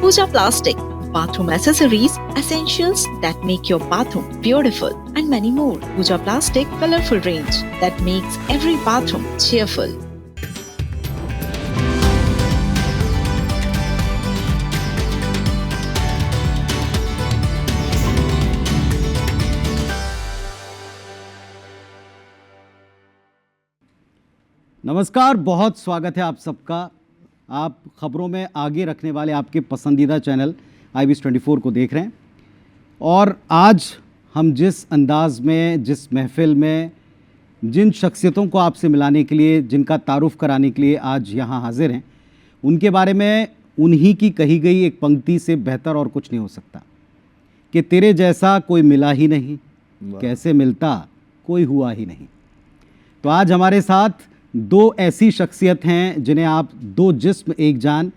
Pooja Plastic, bathroom accessories, essentials that make your bathroom beautiful, and many more. Pooja Plastic colorful range that makes every bathroom cheerful. नमस्कार, बहुत स्वागत है आप सबका। आप खबरों में आगे रखने वाले आपके पसंदीदा चैनल IBS24 को देख रहे हैं और आज हम जिस अंदाज में, जिस महफिल में, जिन शख्सियतों को आपसे मिलाने के लिए, जिनका तारुफ कराने के लिए आज यहाँ हाजिर हैं, उनके बारे में उन्हीं की कही गई एक पंक्ति से बेहतर और कुछ नहीं हो सकता कि तेरे जैसा कोई मिला ही नहीं, कैसे मिलता कोई हुआ ही नहीं। तो आज हमारे साथ दो ऐसी शख्सियत हैं जिन्हें आप दो जिस्म एक जान,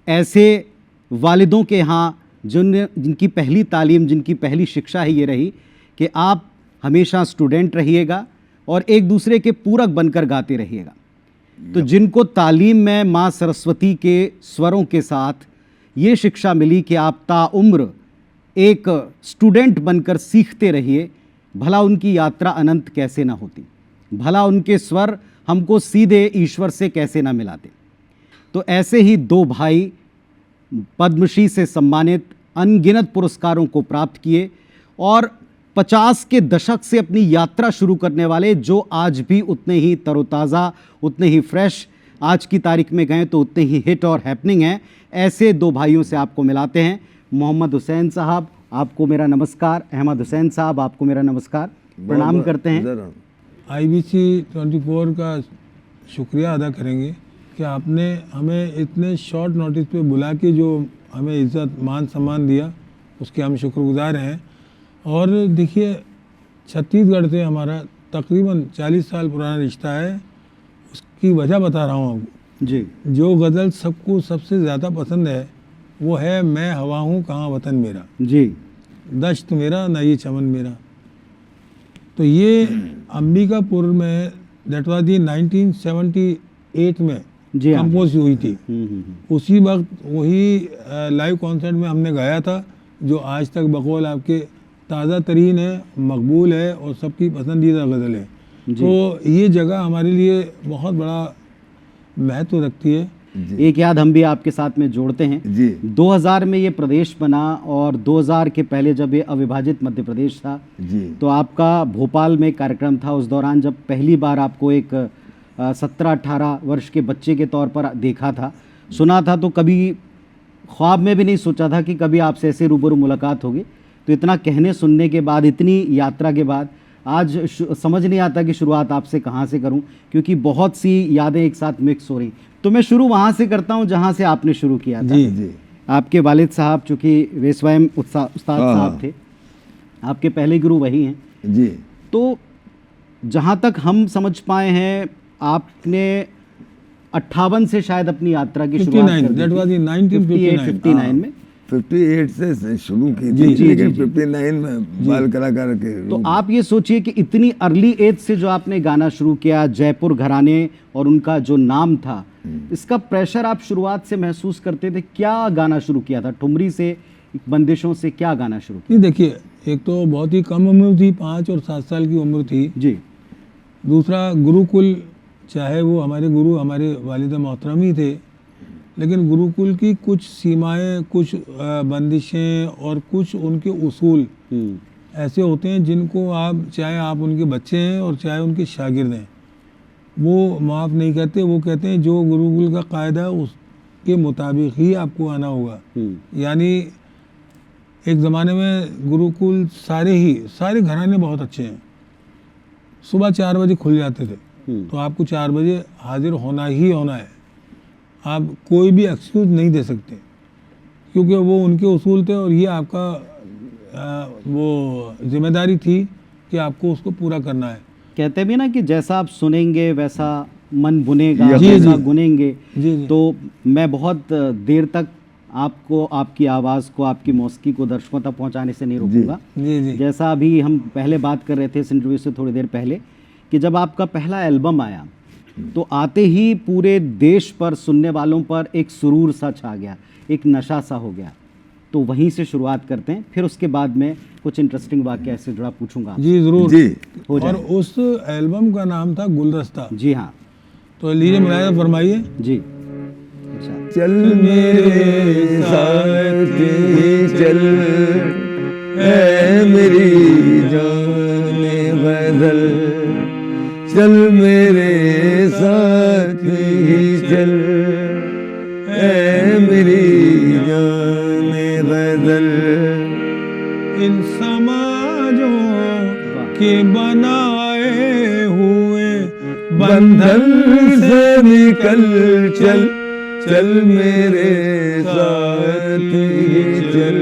ऐसे वालिदों के यहाँ जिनकी पहली तालीम, जिनकी पहली शिक्षा ही ये रही कि आप हमेशा स्टूडेंट रहिएगा और एक दूसरे के पूरक बनकर गाते रहिएगा। तो जिनको तालीम में माँ सरस्वती के स्वरों के साथ ये शिक्षा मिली कि आप ताउम्र एक स्टूडेंट बनकर सीखते रहिए, भला उनकी यात्रा अनंत कैसे ना होती, भला उनके स्वर हमको सीधे ईश्वर से कैसे ना मिलाते। तो ऐसे ही दो भाई पद्मश्री से सम्मानित, अनगिनत पुरस्कारों को प्राप्त किए और 50 के दशक से अपनी यात्रा शुरू करने वाले, जो आज भी उतने ही तरोताज़ा, उतने ही फ्रेश, आज की तारीख में गए तो उतने ही हिट और हैपनिंग हैं। ऐसे दो भाइयों से आपको मिलाते हैं। मोहम्मद हुसैन साहब, आपको मेरा नमस्कार। अहमद हुसैन साहब, आपको मेरा नमस्कार, प्रणाम करते हैं। IBC24 का शुक्रिया अदा करेंगे कि आपने हमें इतने शॉर्ट नोटिस पे बुला के जो हमें इज़्ज़त मान सम्मान दिया, उसके हम शुक्रगुजार हैं। और देखिए, छत्तीसगढ़ से हमारा तकरीबन 40 साल पुराना रिश्ता है। उसकी वजह बता रहा हूँ आपको जी। जो गज़ल सबको सबसे ज़्यादा पसंद है वो है मैं हवा हूँ कहाँ वतन मेरा, जी, दश्त मेरा ना ये चमन मेरा। तो ये अंबिकापुर में दैट वाज दी 1978 में कंपोज हुई थी। उसी वक्त वही लाइव कॉन्सर्ट में हमने गाया था, जो आज तक बकौल आपके ताज़ा तरीन है, मकबूल है और सबकी पसंदीदा गज़ल है। तो ये जगह हमारे लिए बहुत बड़ा महत्व रखती है। एक याद हम भी आपके साथ में जोड़ते हैं जी। 2000 में ये प्रदेश बना और 2000 के पहले जब ये अविभाजित मध्य प्रदेश था जी, तो आपका भोपाल में कार्यक्रम था। उस दौरान जब पहली बार आपको एक 17-18 वर्ष के बच्चे के तौर पर देखा था, सुना था, तो कभी ख्वाब में भी नहीं सोचा था कि कभी आपसे ऐसे रूबरू मुलाकात होगी। तो इतना कहने सुनने के बाद, इतनी यात्रा के बाद आज समझ नहीं आता कि शुरुआत आपसे कहाँ से करूँ, क्योंकि बहुत सी यादें एक साथ मिक्स हो रही। तो मैं शुरू वहाँ से करता हूँ जहाँ से आपने शुरू किया था। जी जी। आपके वालिद साहब, चूँकि वे स्वयं उस्ताद साहब थे, आपके पहले गुरु वही हैं जी। तो जहाँ तक हम समझ पाए हैं, आपने 58 से शायद अपनी यात्रा की शुरुआत कर दी थी। 1959 में 58 से शुरू की थी, लेकिन 59 में बाल कलाकार के। तो आप ये सोचिए कि इतनी अर्ली एज से जो आपने गाना शुरू किया, जयपुर घराने और उनका जो नाम था, इसका प्रेशर आप शुरुआत से महसूस करते थे? क्या गाना शुरू किया था? ठुमरी से, बंदिशों से क्या गाना शुरू किया? नहीं, देखिए, एक तो बहुत ही कम उम्र थी, 5 और 7 साल की उम्र थी जी। दूसरा, गुरुकुल, चाहे वो हमारे गुरु हमारे वालिद मोहतरम ही थे, लेकिन गुरुकुल की कुछ सीमाएं, कुछ बंदिशें और कुछ उनके उसूल ऐसे होते हैं जिनको आप, चाहे आप उनके बच्चे हैं और चाहे उनके शागिर्द हैं, वो माफ़ नहीं करते। वो कहते हैं जो गुरुकुल का कायदा है उसके मुताबिक ही आपको आना होगा। यानी एक ज़माने में गुरुकुल सारे घराने बहुत अच्छे हैं। सुबह 4 बजे खुल जाते थे, तो आपको 4 बजे हाजिर होना ही होना है। आप कोई भी एक्सक्यूज़ नहीं दे सकते, क्योंकि वो उनके उसूल थे और ये आपका वो जिम्मेदारी थी कि आपको उसको पूरा करना है। कहते भी ना कि जैसा आप सुनेंगे वैसा मन बुनेगा, जी, वैसा जी। गुनेंगे। जी, जी। तो मैं बहुत देर तक आपको, आपकी आवाज़ को, आपकी मौसीकी को दर्शकों तक पहुंचाने से नहीं रोकूंगा। जी जी। जैसा अभी हम पहले बात कर रहे थे इस इंटरव्यू से थोड़ी देर पहले, कि जब आपका पहला एल्बम आया तो आते ही पूरे देश पर, सुनने वालों पर एक सुरूर सा छा गया, एक नशा सा हो गया। तो वहीं से शुरुआत करते हैं, फिर उसके बाद में कुछ इंटरेस्टिंग वाक्य से जुड़ा पूछूंगा। जी जरूर जी हो जाए। और उस एल्बम का नाम था गुलदस्ता। जी हाँ तो लीजिए मुलायजा फरमाइए। जी। अच्छा। चल मेरे साथ ही चल ऐ मेरी जाने गजल, चल मेरे साथ ही चल ऐ मेरी जाने गजल। इन समाजों के बनाए हुए बंधन से निकल चल, चल मेरे साथ ही चल।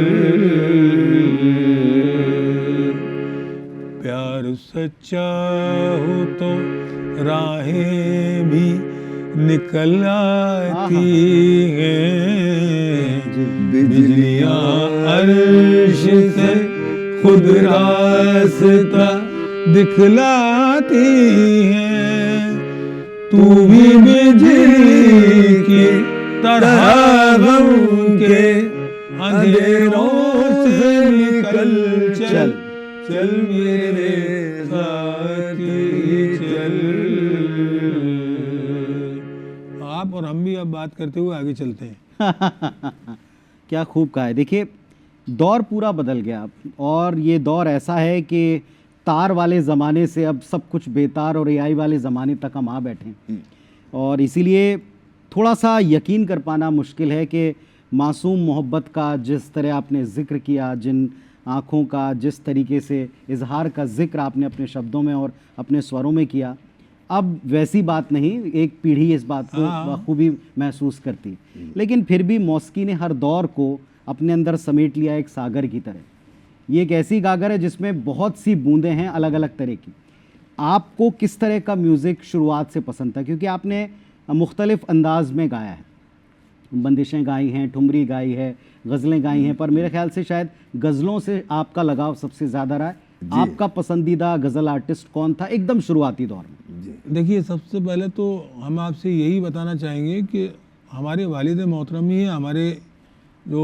प्यार सच्चा हो तो राहें भी निकल आती हैं, बिजलियां अर्श से खुद रास्ता दिखलाती हैं। तू भी बिजली की तरह गम के अंधेरों से निकल चल, चल मेरे साथ ही चल। आप और हम भी अब बात करते हुए आगे चलते हैं। क्या खूब कहा है। देखिए दौर पूरा बदल गया और ये दौर ऐसा है कि तार वाले ज़माने से अब सब कुछ बेतार और एआई वाले ज़माने तक हम आ बैठे हैं। और इसीलिए थोड़ा सा यकीन कर पाना मुश्किल है कि मासूम मोहब्बत का जिस तरह आपने ज़िक्र किया, जिन आँखों का जिस तरीके से इजहार का ज़िक्र आपने अपने शब्दों में और अपने स्वरों में किया, अब वैसी बात नहीं। एक पीढ़ी इस बात को बखूबी महसूस करती, लेकिन फिर भी मौसीकी ने हर दौर को अपने अंदर समेट लिया एक सागर की तरह। ये एक ऐसी गागर है जिसमें बहुत सी बूंदें हैं अलग अलग तरह की। आपको किस तरह का म्यूज़िक शुरुआत से पसंद था? क्योंकि आपने मुख्तलिफ़ अंदाज में गाया है, बंदिशें गाई हैं, ठुमरी गाई है, गज़लें गाई हैं, पर मेरे ख्याल से शायद गज़लों से आपका लगाव सबसे ज़्यादा रहा है। आपका पसंदीदा गज़ल आर्टिस्ट कौन था एकदम शुरुआती दौर में? देखिए सबसे पहले तो हम आपसे यही बताना चाहेंगे कि हमारे वालिद मोहतरम ही हमारे जो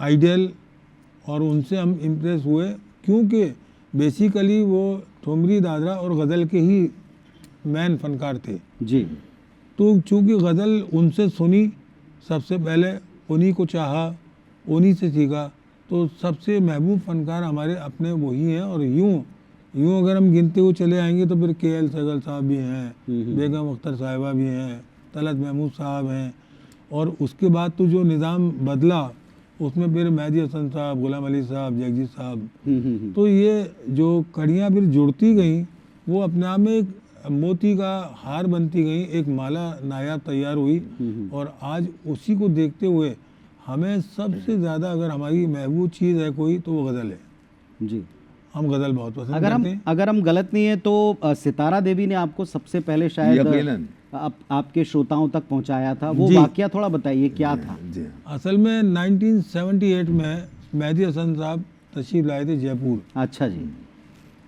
आइडियल, और उनसे हम इम्प्रेस हुए क्योंकि बेसिकली वो ठुमरी, दादरा और गज़ल के ही मैन फनकार थे। जी। तो चूँकि गज़ल उनसे सुनी सबसे पहले, उन्हीं को चाहा, उन्हीं से सीखा, तो सबसे महबूब फनकार हमारे अपने वही हैं। और यूँ अगर हम गिनते हुए चले आएंगे तो फिर के.एल. सहगल साहब भी हैं, बेगम अख्तर साहिबा भी हैं, तलत महमूद साहब हैं, और उसके बाद तो जो निज़ाम बदला उसमें फिर मेहदी हसन साहब, गुलाम अली साहब, जगजीत साहब। तो ये जो कड़ियाँ फिर जुड़ती गईं वो अपने आप में एक मोती का हार बनती गई, एक माला नायाब तैयार हुई। और आज उसी को देखते हुए हमें सबसे ज़्यादा अगर हमारी महबूब चीज़ है कोई तो वो गज़ल है। जी। हम गज़ल बहुत पसंद करते हैं। अगर हम गलत नहीं है तो सितारा देवी ने आपको सबसे पहले शायद आपके श्रोताओं तक पहुंचाया था। वो वाकया थोड़ा बताइए क्या था? असल में 1978 में मेहदी हसन साहब तशरीफ़ लाए थे जयपुर। अच्छा जी।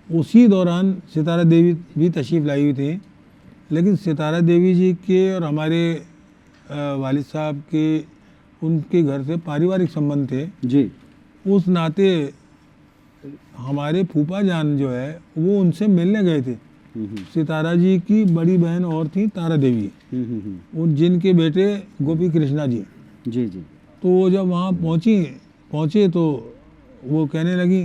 उसी दौरान सितारा देवी भी तशरीफ़ लाई हुई थी, लेकिन सितारा देवी जी के और हमारे वालिद साहब के उनके घर से पारिवारिक संबंध थे जी। उस नाते हमारे फूफा जान जो है वो उनसे मिलने गए थे। सितारा जी की बड़ी बहन और थी तारा देवी, उन जिनके बेटे गोपी कृष्णा जी। जी जी। तो वो जब वहाँ पहुँचे तो वो कहने लगी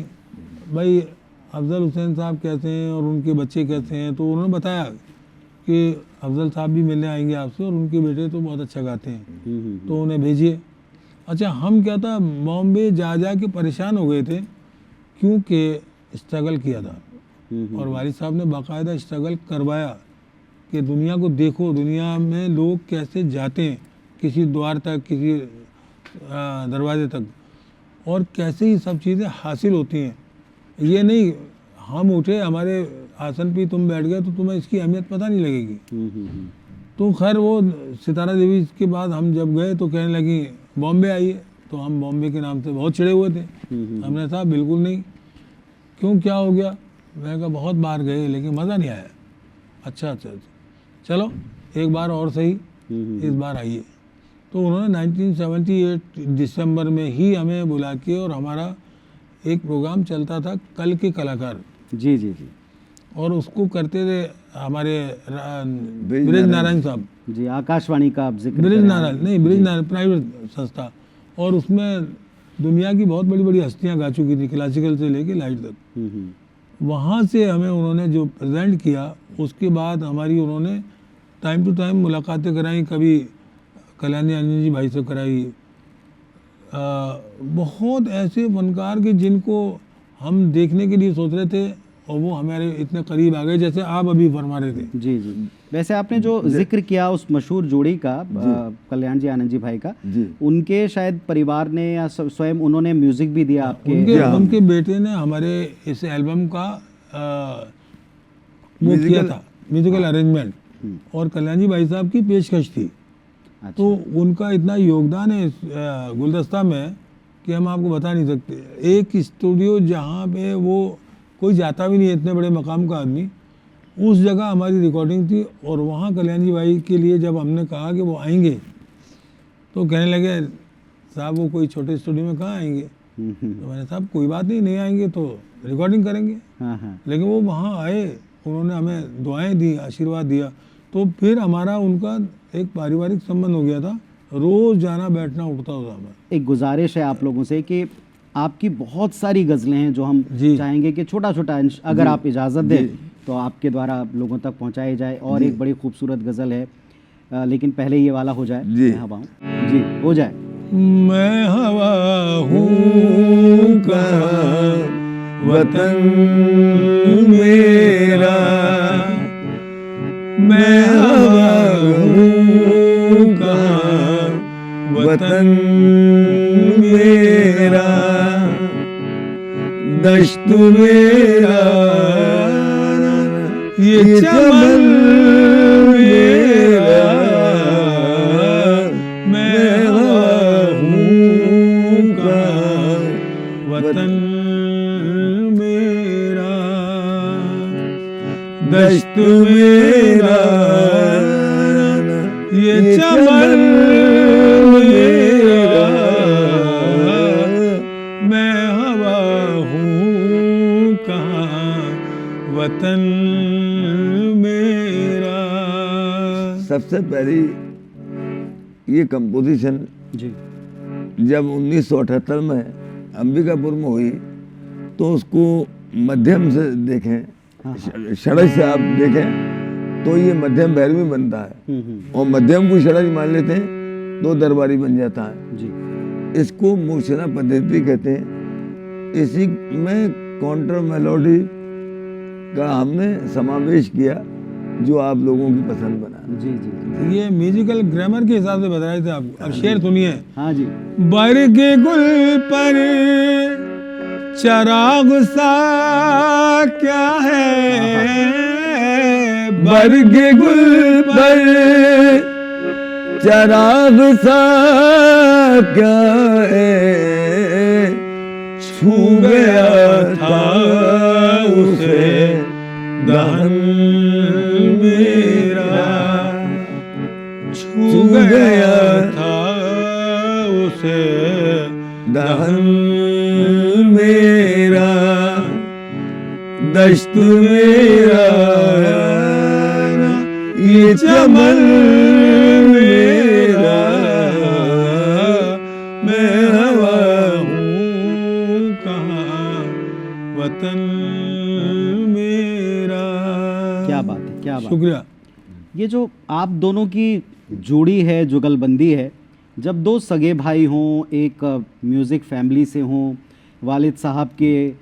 भाई अफजल हुसैन साहब कैसे हैं और उनके बच्चे कैसे हैं। तो उन्होंने बताया कि अफजल साहब भी मिलने आएंगे आपसे और उनके बेटे तो बहुत अच्छा गाते हैं, तो उन्हें भेजिए। अच्छा, हम क्या था बॉम्बे जा के परेशान हो गए थे क्योंकि स्ट्रगल किया था और वालिद साहब ने बाकायदा स्ट्रगल करवाया कि दुनिया को देखो, दुनिया में लोग कैसे जाते हैं किसी द्वार तक, किसी दरवाजे तक, और कैसे ही सब चीज़ें हासिल होती हैं। ये नहीं हम उठे हमारे आसन पे तुम बैठ गए तो तुम्हें इसकी अहमियत पता नहीं लगेगी। तो खैर वो सितारा देवी के बाद हम जब गए तो कहने लगी बॉम्बे आइए, तो हम बॉम्बे के नाम से बहुत चिड़े हुए थे। हमने कहा बिल्कुल नहीं। क्यों, क्या हो गया? मैंने कहा बहुत बार गए लेकिन मज़ा नहीं आया। अच्छा, चलो एक बार और सही, इस बार आइए। तो उन्होंने 1978 दिसंबर में ही हमें बुला के, और हमारा एक प्रोग्राम चलता था कल के कलाकार, जी जी जी और उसको करते थे हमारे ब्रिज नारायण साहब। जी, आकाशवाणी का आप जिक्र ब्रिज कर रहे नारायण नहीं, ब्रिज नारायण प्राइवेट संस्था, और उसमें दुनिया की बहुत बड़ी बड़ी हस्तियां गा चुकी थी, क्लासिकल से लेके लाइट तक। वहाँ से हमें उन्होंने जो प्रेजेंट किया, उसके बाद हमारी उन्होंने टाइम टू टाइम मुलाकातें कराई, कभी कल्याणी रंजन जी भाई से कराई। बहुत ऐसे फनकार के जिनको हम देखने के लिए सोच रहे थे, और वो हमारे इतने करीब आ गए, जैसे आप अभी फरमा रहे थे। जी जी। वैसे आपने जो जिक्र किया उस मशहूर जोड़ी का, कल्याण जी आनंद जी भाई का, उनके शायद परिवार ने या स्वयं उन्होंने म्यूजिक भी दिया आपके? उनके बेटे ने हमारे इस एल्बम का वो किया था, म्यूजिकल अरेंजमेंट, और कल्याण जी भाई साहब की पेशकश थी। अच्छा। तो उनका इतना योगदान है इस गुलदस्ता में कि हम आपको बता नहीं सकते। एक स्टूडियो जहाँ पे वो कोई जाता भी नहीं है, इतने बड़े मकाम का आदमी, उस जगह हमारी रिकॉर्डिंग थी। और वहाँ कल्याण जी भाई के लिए जब हमने कहा कि वो आएंगे, तो कहने लगे साहब वो कोई छोटे स्टूडियो में कहाँ आएंगे। तो मैंने साहब कोई बात नहीं, नहीं आएंगे तो रिकॉर्डिंग करेंगे। लेकिन वो वहाँ आए, उन्होंने हमें दुआएं दी, आशीर्वाद दिया। तो फिर हमारा उनका एक पारिवारिक संबंध हो गया था, रोज जाना बैठना उठता होता हमारा। एक गुजारिश है आप लोगों से कि आपकी बहुत सारी गज़लें हैं जो हम चाहेंगे कि छोटा छोटा अंश, अगर आप इजाज़त दें तो आपके द्वारा लोगों तक पहुंचाई जाए। और एक बड़ी खूबसूरत गज़ल है, लेकिन पहले ये वाला हो जाए। मैं हवा हूँ। जी, हो जाए। मैं हवा हूँ कहाँ वतन मेरा, मैं हवा हूँ कहाँ वतन मेरा, दश्त मेरा ये चमन मेरा, मैं हवा हूँ कहाँ वतन मेरा, दश्त मेरा ये चमन मेरा, मैं हवा हूँ कहाँ वतन मेरा। सबसे पहली ये कंपोजिशन जी जब 1978 में अंबिकापुर में हुई, तो उसको मध्यम से देखें, षडज से आप देखें तो ये मध्यम भैरवी बनता है, और मध्यम को षडज मान लेते हैं तो दरबारी बन जाता है जी। इसको मूर्छना पद्धति कहते हैं। इसी में काउंटर मेलोडी का हमने समावेश किया, जो आप लोगों की पसंद बना। जी जी। ये म्यूजिकल ग्रामर के हिसाब से बता रहे थे आप। अब शेर सुनिए। हाँ जी। बरग गुल पर चराग सा क्या है, बरग गुल पर चराग सा क्या है, छू गया था उसे दहन मेरा, छू गया था उसे दहन मेरा, दश्त मेरा ये चमन मेरा, मैं हवा हूँ कहाँ वतन मेरा। क्या बात है, क्या बात। शुक्रिया। ये जो आप दोनों की जोड़ी है, जुगलबंदी है, जब दो सगे भाई हों, एक म्यूज़िक फैमिली से हों, वालिद साहब के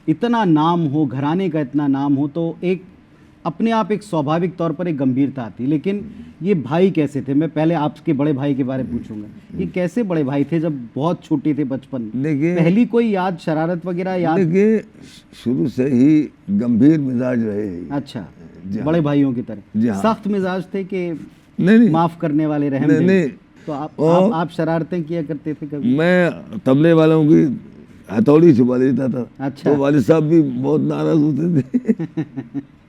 इतना नाम हो, घराने का इतना नाम हो, तो एक अपने आप एक स्वाभाविक तौर पर एक गंभीरता आती। लेकिन ये भाई कैसे थे? मैं पहले आपके बड़े भाई के बारे में पूछूंगा, ये कैसे बड़े भाई थे जब बहुत छोटे थे, बचपन? देखिए, पहली कोई याद, शरारत वगैरह याद? देखिए, शुरू से ही गंभीर मिजाज रहे। अच्छा, बड़े भाइयों की तरह सख्त मिजाज थे कि नहीं, माफ करने वाले, रहम नहीं। तो आप शरारतें किया करते थे कभी? मैं तबले वालों की हथौड़ी छुपा देता था। अच्छा। तो वालिद साहब भी बहुत नाराज होते थे।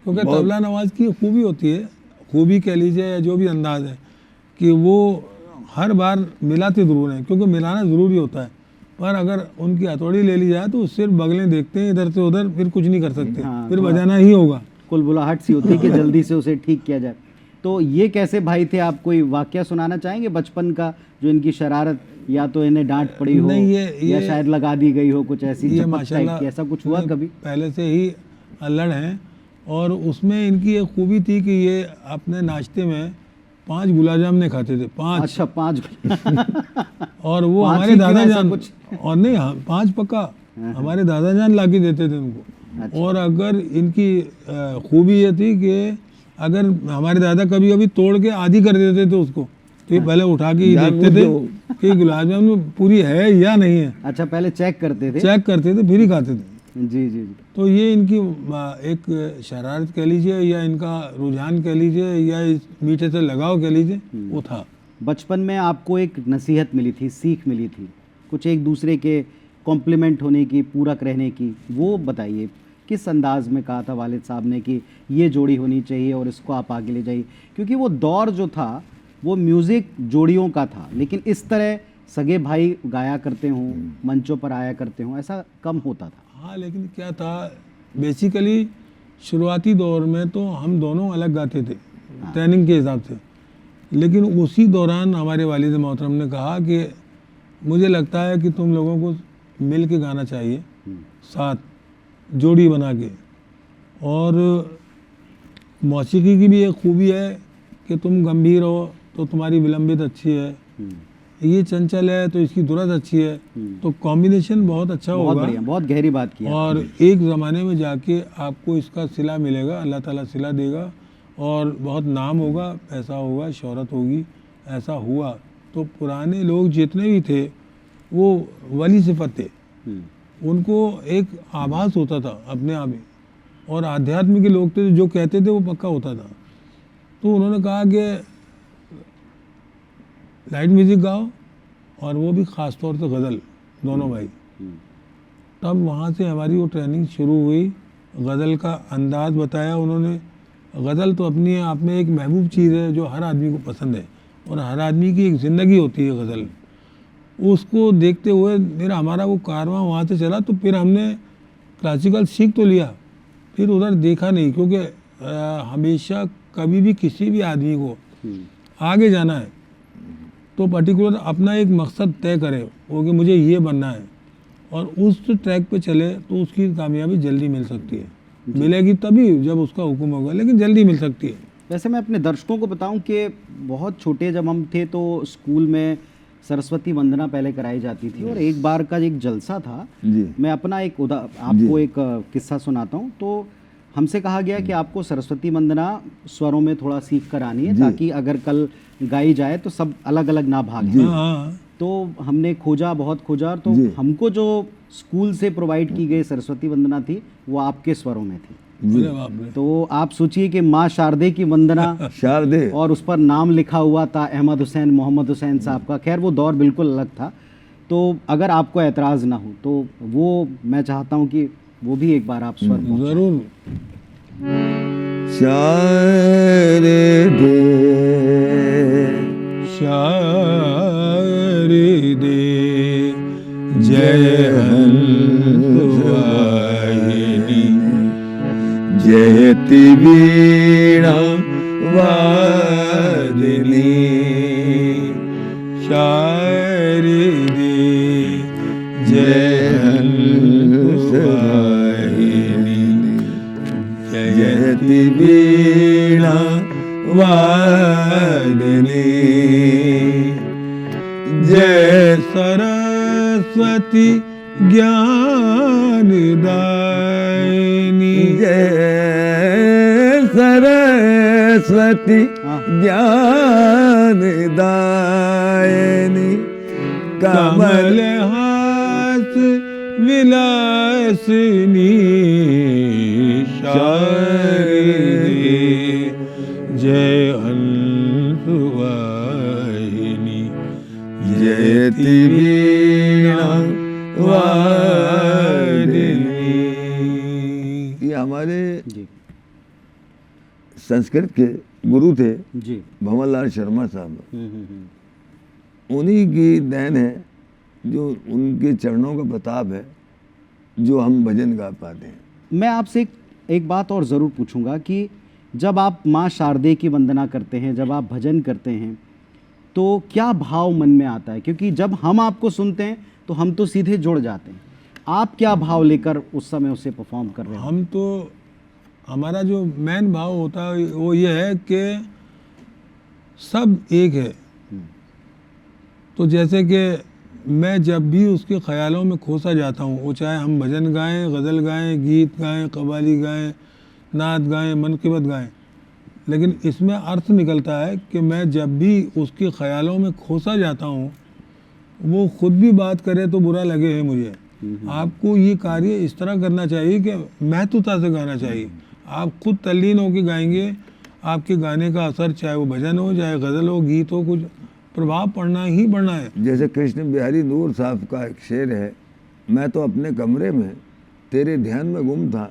क्योंकि तबला नवाज की खूबी होती है, खूबी कह लीजिए या जो भी अंदाज है, कि वो हर बार मिलाते ज़रूर हैं, क्योंकि मिलाना ज़रूरी होता है, पर अगर उनकी हथौड़ी ले ली जाए तो सिर्फ बगलें देखते हैं इधर से उधर, फिर कुछ नहीं कर सकते, हाँ, फिर बजाना ही होगा। कुलबुलाहट सी होती है कि जल्दी से उसे ठीक किया जाए। तो ये कैसे भाई थे, आप कोई वाकया सुनाना चाहेंगे बचपन का, जो इनकी शरारत, या तो इन्हें डांट पड़ी हो नहीं, या शायद लगा दी गई हो कुछ ऐसी ये चपत माशाल्लाह टाइप की, ऐसा कुछ हुआ कभी? पहले से ही अल्लड़ हैं, और उसमें इनकी एक खूबी थी कि ये अपने नाश्ते में 5 गुलाब जामुन खाते थे, 5। अच्छा, 5 और वो 5 हमारे ही क्यों, दादा ऐसा जान कुछ? और नहीं, हाँ 5 पक्का हमारे दादा जान ला के देते थे उनको। अच्छा। और अगर इनकी खूबी ये थी कि अगर हमारे दादा कभी कभी तोड़ के आधी कर देते थे उसको, तो ये पहले उठा के ही देखते थे कि गुलाब जामुन पूरी है या नहीं है। अच्छा, पहले चेक करते थे। चेक करते थे फिर ही खाते थे। जी जी जी। तो ये इनकी एक शरारत कह लीजिए, या इनका रुझान कह लीजिए, या इस मीठे से लगाव कह लीजिए, वो था। बचपन में आपको एक नसीहत मिली थी, सीख मिली थी, कुछ एक दूसरे के कॉम्प्लीमेंट होने की, पूरक रहने की, वो बताइए किस अंदाज में कहा था वालिद साहब ने कि ये जोड़ी होनी चाहिए और इसको आप आगे ले जाइए? क्योंकि वो दौर जो था वो म्यूज़िक जोड़ियों का था, लेकिन इस तरह सगे भाई गाया करते हों, मंचों पर आया करते हों, ऐसा कम होता था। हाँ, लेकिन क्या था, बेसिकली शुरुआती दौर में तो हम दोनों अलग गाते थे ट्रेनिंग के हिसाब से, लेकिन उसी दौरान हमारे वालिद मोहतरम ने कहा कि मुझे लगता है कि तुम लोगों को मिल के गाना चाहिए, साथ जोड़ी बना के। और मौसीकी की भी एक खूबी है कि तुम गंभीर हो तो तुम्हारी विलंबित अच्छी है, ये चंचल है तो इसकी दुरत अच्छी है, तो कॉम्बिनेशन बहुत अच्छा बहुत होगा। बढ़िया, बहुत गहरी बात की। और एक ज़माने में जाके आपको इसका सिला मिलेगा, अल्लाह ताला सिला देगा, और बहुत नाम होगा, पैसा होगा, शोहरत होगी। ऐसा हुआ तो पुराने लोग जितने भी थे वो वली सिफत थे, उनको एक आभास होता था अपने आप ही, और आध्यात्म के लोग थे, जो कहते थे वो पक्का होता था। तो उन्होंने कहा कि लाइट म्यूज़िक गाओ, और वो भी ख़ास तौर से गज़ल, दोनों भाई। तब वहाँ से हमारी वो ट्रेनिंग शुरू हुई। गज़ल का अंदाज़ बताया उन्होंने। गज़ल तो अपनी आप में एक महबूब चीज़ है जो हर आदमी को पसंद है, और हर आदमी की एक ज़िंदगी होती है गज़ल। उसको देखते हुए हमारा वो कारवां वहाँ से चला। तो फिर हमने क्लासिकल सीख तो लिया, फिर उधर देखा नहीं, क्योंकि हमेशा कभी भी किसी भी आदमी को आगे जाना है तो पर्टिकुलर अपना एक मकसद तय करे, वो कि मुझे ये बनना है, और उस ट्रैक पे चले तो उसकी कामयाबी जल्दी मिल सकती है। मिलेगी तभी जब उसका हुक्म होगा, लेकिन जल्दी मिल सकती है। वैसे मैं अपने दर्शकों को बताऊं कि बहुत छोटे जब हम थे तो स्कूल में सरस्वती वंदना पहले कराई जाती थी, और एक बार का एक जलसा था जी। मैं अपना आपको एक किस्सा सुनाता हूं। तो हमसे कहा गया कि आपको सरस्वती वंदना स्वरों में थोड़ा सीख कर आनी है, ताकि अगर कल गाई जाए तो सब अलग अलग ना भागे। हाँ, तो हमने खोजा, बहुत खोजा, तो हमको जो स्कूल से प्रोवाइड की गई सरस्वती वंदना थी वो आपके स्वरों में थी। अरे बाप रे। तो आप सोचिए कि माँ शारदे की वंदना शारदे, और उस पर नाम लिखा हुआ था अहमद हुसैन, मोहम्मद हुसैन साहब का। खैर वो दौर बिल्कुल अलग था। तो अगर आपको एतराज़ ना हो तो वो मैं चाहता हूँ कि वो भी एक बार आप स्वर पहुंचाएं। जरूर। शारदे शारदे जय हंसवाहिनी जयति वीणा वादिनी शारदे जय हंसवाहिनी जयति वीणा वादिनी जय सरस्वती ज्ञानदायिनी जय सरस्वती ज्ञानदायिनी कमल हास विलासिनी शारदे जय हंसवाहिनी जयति वीणा वादिनी। ये हमारे संस्कृत के गुरु थे जी। भंवर लाल शर्मा साहब। उन्हीं की देन है, जो उनके चरणों का प्रताप है, जो हम भजन गा पाते हैं। मैं आपसे एक बात और ज़रूर पूछूंगा कि जब आप माँ शारदे की वंदना करते हैं, जब आप भजन करते हैं, तो क्या भाव मन में आता है? क्योंकि जब हम आपको सुनते हैं तो हम तो सीधे जुड़ जाते हैं। आप क्या भाव लेकर उस समय उसे परफॉर्म कर रहे हैं? हम तो, हमारा जो मेन भाव होता है वो ये है कि सब एक है। तो जैसे कि मैं जब भी उसके ख्यालों में खोसा जाता हूँ, वो चाहे हम भजन गाएं, गज़ल गाएं, गीत गाएं, कव्वाली गाएं, नात गाएं, मनक़िबत गाएं, लेकिन इसमें अर्थ निकलता है कि मैं जब भी उसके ख्यालों में खोसा जाता हूँ, वो खुद भी बात करे तो बुरा लगे है मुझे। आपको ये कार्य इस तरह करना चाहिए कि महत्वता से गाना चाहिए। आप खुद तल्लीन होकर गाएंगे, आपके गाने का असर, चाहे वो भजन हो, चाहे गज़ल हो, गीत हो, कुछ प्रभाव पड़ना ही पड़ना है। जैसे कृष्ण बिहारी नूर साहब का एक शेर है, मैं तो अपने कमरे में तेरे ध्यान में गुम था,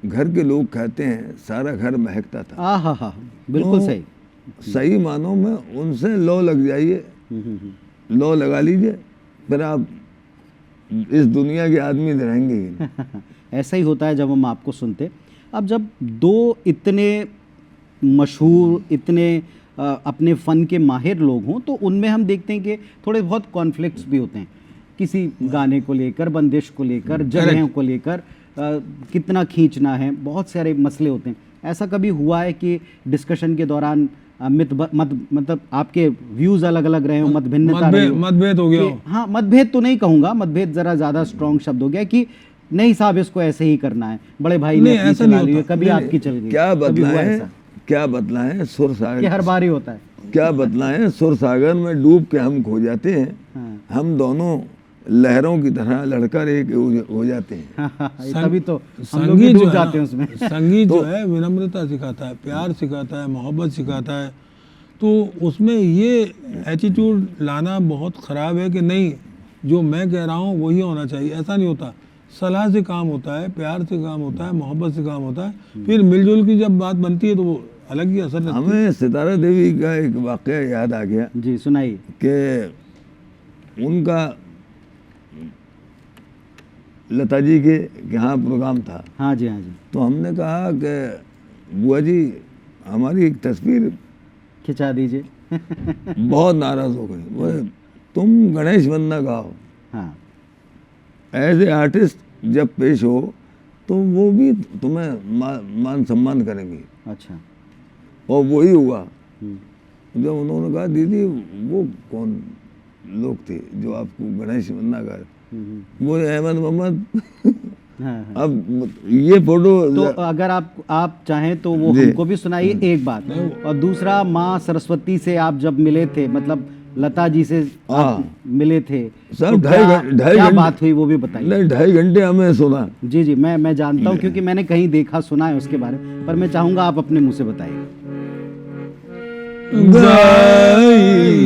घर के लोग कहते हैं सारा घर महकता था। हा, बिल्कुल तो सही। सही मानों में उनसे लो लग जाइए, लो लगा लीजिए, फिर आप इस दुनिया के आदमी रहेंगे ही नहीं। ऐसा ही होता है जब हम आपको सुनते। अब जब दो इतने मशहूर, इतने अपने फ़न के माहिर लोग हों, तो उनमें हम देखते हैं कि थोड़े बहुत कॉन्फ्लिक्ट्स भी होते हैं, किसी गाने को लेकर, बंदिश को लेकर, जगहों को लेकर, कितना खींचना है, बहुत सारे मसले होते हैं। ऐसा कभी हुआ है कि डिस्कशन के दौरान मतलब आपके व्यूज़ अलग अलग रहे हो, मतभिन्नता रही हो? मतभेद हो गया हो? हाँ, मतभेद तो नहीं कहूँगा, मतभेद ज़रा ज़्यादा स्ट्रॉन्ग शब्द हो गया कि नहीं साहब इसको ऐसे ही करना है, बड़े भाई ने अपनी चला ली है, कभी आपकी चल गई, क्या कभी हुआ बतलाएं, ऐसा? क्या बतलाएं, सुर ये सागर, हर बार ही होता है। क्या बतलाएं, सुर सागर में डूब के हम खो जाते हैं। हाँ। हम दोनों लहरों की तरह लड़कर एक हो जाते हैं। तभी तो हम लोग भी डूब जाते हैं उसमें। संगीत जो है विनम्रता सिखाता है, प्यार सिखाता है, मोहब्बत सिखाता है। तो उसमें ये एटीट्यूड लाना बहुत ख़राब है कि नहीं जो मैं कह रहा हूँ वही होना चाहिए, ऐसा नहीं होता। सलाह से काम होता है, प्यार से काम होता है, मोहब्बत से काम होता है। फिर मिलजुल की जब बात बनती है तो वो अलग ही असर रखती है। हमें सितारा देवी का एक वाक़या याद आ गया जी, सुनाइए। कि उनका लता जी के यहाँ प्रोग्राम था। हाँ जी, हाँ जी। तो हमने कहा कि बुआ जी हमारी एक तस्वीर खिंचा दीजिए। बहुत नाराज़ हो गई, बोले तुम गणेश वंदना गाओ। हाँ, एज ए आर्टिस्ट जब पेश हो तो वो भी तुम्हें मान सम्मान करेंगे। अच्छा। और वही हुआ। जब उन्होंने कहा दीदी वो कौन लोग थे जो आपको गणेश वंदना गा, बोले अहमद मोहम्मद। हाँ। अब ये फोटो तो अगर आप चाहें तो वो हमको भी सुनाइए एक बात, और दूसरा माँ सरस्वती से आप जब मिले थे, मतलब लता जी से आप मिले थे, सर, तो ढाई क्या घंटे बात हुई वो भी बताइए। नहीं, 2.5 घंटे हमें सुना। जी जी, मैं जानता हूँ क्योंकि मैंने कहीं देखा, सुना है उसके बारे में, पर मैं चाहूंगा आप अपने मुंह से बताइए। गाइए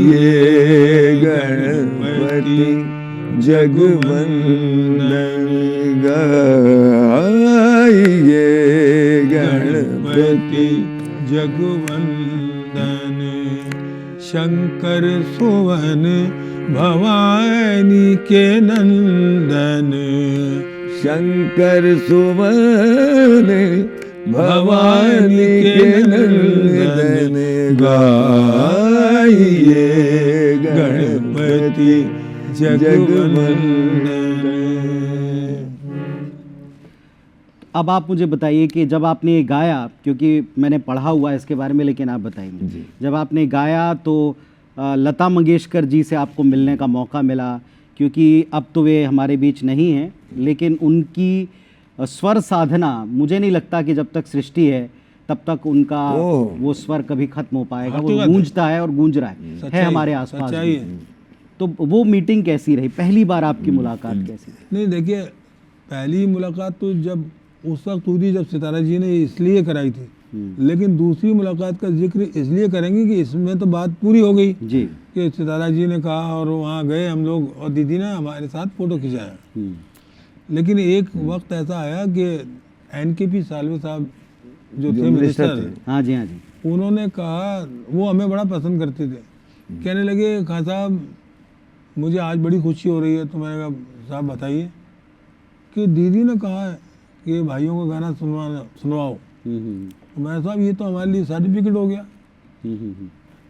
गणपति जगवंदन, गाइए गणपति जगवंदन, शंकर सुवन भवानी के नंदन, शंकर सुवन भवानी के नंदन, गाइए गणपति जगवंदन। अब आप मुझे बताइए कि जब आपने ये गाया, क्योंकि मैंने पढ़ा हुआ है इसके बारे में, लेकिन आप बताएंगे, जब आपने गाया तो लता मंगेशकर जी से आपको मिलने का मौका मिला, क्योंकि अब तो वे हमारे बीच नहीं हैं, लेकिन उनकी स्वर साधना, मुझे नहीं लगता कि जब तक सृष्टि है तब तक उनका वो स्वर कभी खत्म हो पाएगा। वो गूंजता है और गूंज रहा है हमारे आसपास। तो वो मीटिंग कैसी रही, पहली बार आपकी मुलाकात कैसी? नहीं देखिए, पहली मुलाकात तो जब उस वक्त हुई जब सितारा जी ने इसलिए कराई थी, लेकिन दूसरी मुलाकात का जिक्र इसलिए करेंगे कि इसमें तो बात पूरी हो गई जी, कि सितारा जी ने कहा और वहाँ गए हम लोग, और दीदी ने हमारे साथ फोटो खिंचाया। लेकिन एक वक्त ऐसा आया कि NKP सालवे साहब जो थे मिनिस्टर, हाँ जी, हाँ जी, उन्होंने कहा, वो हमें बड़ा पसंद करते थे, कहने लगे खान साहब मुझे आज बड़ी खुशी हो रही है, तो मैंने कहा साहब बताइए, कि दीदी ने कहा है कि भाइयों का गाना सुनवाओ। तो मैं साहब ये तो हमारे लिए सर्टिफिकेट हो गया,